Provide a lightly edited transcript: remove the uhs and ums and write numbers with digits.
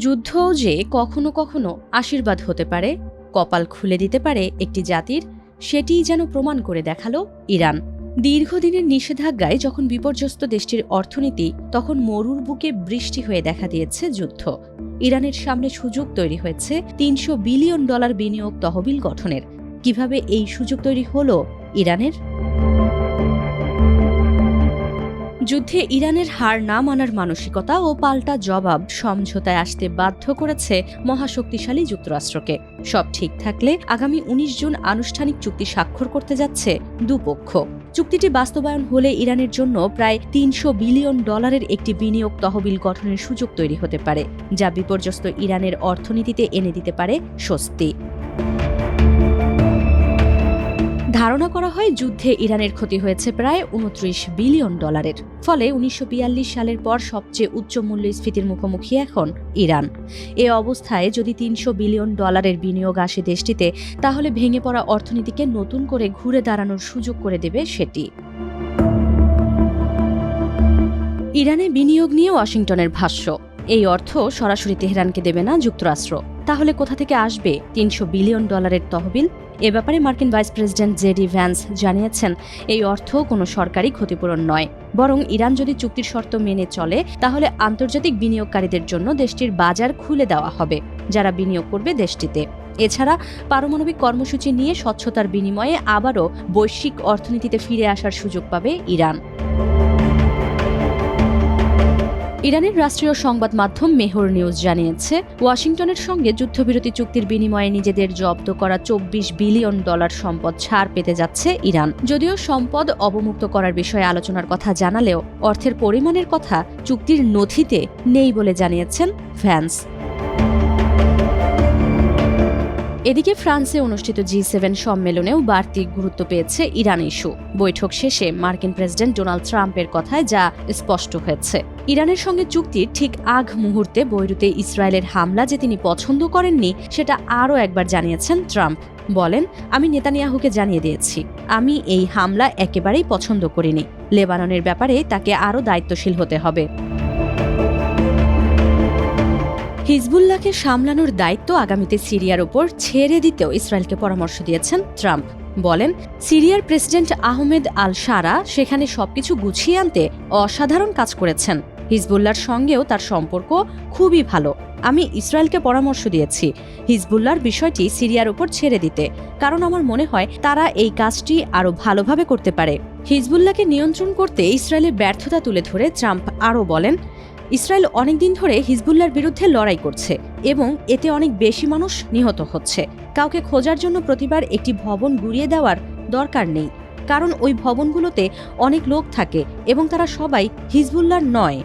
যুদ্ধও যে কখনো কখনো আশীর্বাদ হতে পারে, কপাল খুলে দিতে পারে একটি জাতির, সেটিই যেন প্রমাণ করে দেখালো ইরান। দীর্ঘদিনের নিষেধাজ্ঞায় যখন বিপর্যস্ত দেশটির অর্থনীতি, তখন মরুর বুকে বৃষ্টি হয়ে দেখা দিয়েছে যুদ্ধ। ইরানের সামনে সুযোগ তৈরি হয়েছে $300 বিলিয়ন বিনিয়োগ তহবিল গঠনের। কিভাবে এই সুযোগ তৈরি হলো ইরানের? যুদ্ধে ইরানের হার না মানার মানসিকতা ও পাল্টা জবাব সমঝোতায় আসতে বাধ্য করেছে মহাশক্তিশালী যুক্তরাষ্ট্রকে। সব ঠিক থাকলে আগামী 19 জুন আনুষ্ঠানিক চুক্তি স্বাক্ষর করতে যাচ্ছে দুপক্ষ। চুক্তিটি বাস্তবায়ন হলে ইরানের জন্য প্রায় $300 বিলিয়ন একটি বিনিয়োগ তহবিল গঠনের সুযোগ তৈরি হতে পারে, যা বিপর্যস্ত ইরানের অর্থনীতিতে এনে দিতে পারে স্বস্তি। ধারণা করা হয় যুদ্ধে ইরানের ক্ষতি হয়েছে প্রায় $29 বিলিয়ন। ফলে 1942 সালের পর সবচেয়ে উচ্চ মূল্যস্ফীতির মুখোমুখি এখন ইরান। এ অবস্থায় যদি $300 বিলিয়ন বিনিয়োগ আসে দেশটিতে, তাহলে ভেঙে পড়া অর্থনীতিকে নতুন করে ঘুরে দাঁড়ানোর সুযোগ করে দেবে সেটি। ইরানে বিনিয়োগ নিয়ে ওয়াশিংটনের ভাষ্য, এই অর্থ সরাসরি তেহরানকে দেবে না যুক্তরাষ্ট্র। তাহলে কোথা থেকে আসবে $300 বিলিয়ন তহবিল? এ ব্যাপারে মার্কিন ভাইস প্রেসিডেন্ট জেডি ভ্যান্স জানিয়েছেন, এই অর্থ কোনো সরকারি ক্ষতিপূরণ নয়, বরং ইরান যদি চুক্তির শর্ত মেনে চলে, তাহলে আন্তর্জাতিক বিনিয়োগকারীদের জন্য দেশটির বাজার খুলে দেওয়া হবে, যারা বিনিয়োগ করবে দেশটিতে। এছাড়া পারমাণবিক কর্মসূচি নিয়ে স্বচ্ছতার বিনিময়ে আবারও বৈশ্বিক অর্থনীতিতে ফিরে আসার সুযোগ পাবে ইরান। ইরানের রাষ্ট্রীয় সংবাদ মাধ্যম মেহর নিউজ জানিয়েছে, ওয়াশিংটনের সঙ্গে যুদ্ধবিরতি চুক্তির বিনিময়ে নিজেদের জব্দ করা $24 বিলিয়ন সম্পদ ছাড় পেতে যাচ্ছে ইরান। যদিও সম্পদ অবমুক্ত করার বিষয়ে আলোচনার কথা জানালেও অর্থের পরিমাণের কথা চুক্তির নথিতে নেই বলে জানিয়েছেন ভ্যান্স। এদিকে ফ্রান্সে অনুষ্ঠিত G7 সম্মেলনেও বাড়তি গুরুত্ব পেয়েছে ইরান ইস্যু। বৈঠক শেষে মার্কিন প্রেসিডেন্ট ডোনাল্ড ট্রাম্পের কথায় যা স্পষ্ট হয়েছে, ইরানের সঙ্গে চুক্তির ঠিক আগ মুহূর্তে বৈরুতে ইসরায়েলের হামলা যে তিনি পছন্দ করেননি, সেটা আরও একবার জানিয়েছেন ট্রাম্প। বলেন, আমি নেতানিয়াহুকে জানিয়ে দিয়েছি, আমি এই হামলা একেবারেই পছন্দ করিনি। লেবাননের ব্যাপারে তাকে আরও দায়িত্বশীল হতে হবে। হিজবুল্লাহকে সামলানোর দায়িত্ব আগামীতে সিরিয়ার ওপর ছেড়ে দিতেও ইসরায়েলকে পরামর্শ দিয়েছেন ট্রাম্প। বলেন, সিরিয়ার প্রেসিডেন্ট আহমেদ আল শারা সেখানে সবকিছু গুছিয়ে আনতে অসাধারণ কাজ করেছেন। হিজবুল্লাহর সঙ্গেও তার সম্পর্ক খুবই ভালো। আমি ইসরায়েলকে পরামর্শ দিয়েছি হিজবুল্লাহর বিষয়টি সিরিয়ার ওপর ছেড়ে দিতে, কারণ আমার মনে হয় তারা এই কাজটি আরও ভালোভাবে করতে পারে। হিজবুল্লাহকে নিয়ন্ত্রণ করতে ইসরায়েলের ব্যর্থতা তুলে ধরে ট্রাম্প আরও বলেন, ইসরায়েল অনেকদিন ধরে হিজবুল্লাহর বিরুদ্ধে লড়াই করছে এবং এতে অনেক বেশি মানুষ নিহত হচ্ছে। কাউকে খোঁজার জন্য প্রতিবার একটি ভবন গুঁড়িয়ে দেওয়ার দরকার নেই, কারণ ওই ভবনগুলোতে অনেক লোক থাকে এবং তারা সবাই হিজবুল্লাহর নয়।